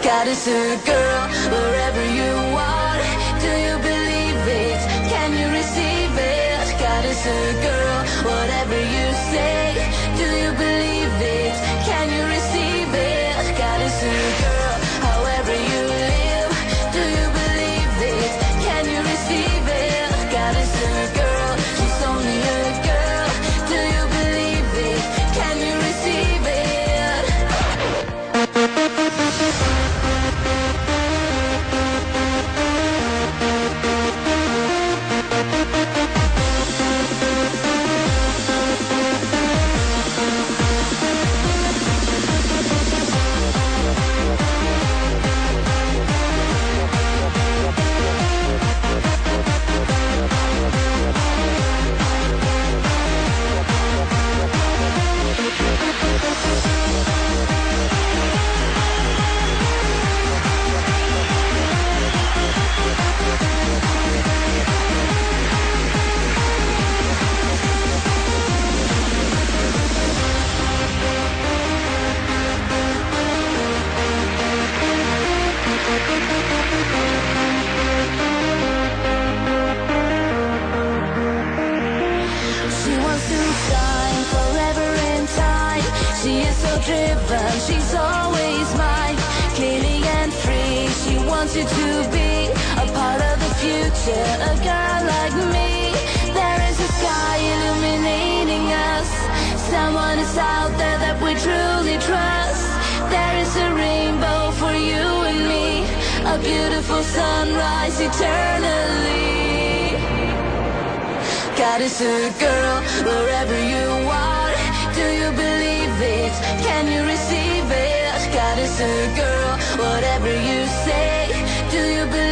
Goddess or girl, wherever you are, do you believe it? Can you receive it? Goddess or girl, whatever you say, do you believe it? Can you receive it? Goddess or girl, however you live, do you believe it? Can you receive it? Goddess or girl, she's only a girl, do you believe it? Can you receive it? Driven, she's always mine, clearly and free. She wants you to be a part of the future, a girl like me. There is a sky illuminating us. Someone is out there that we truly trust. There is a rainbow for you and me, a beautiful sunrise eternally. Goddess or girl, wherever you are, do you believe it? Can you receive it? Goddess or girl, whatever you say, do you believe it?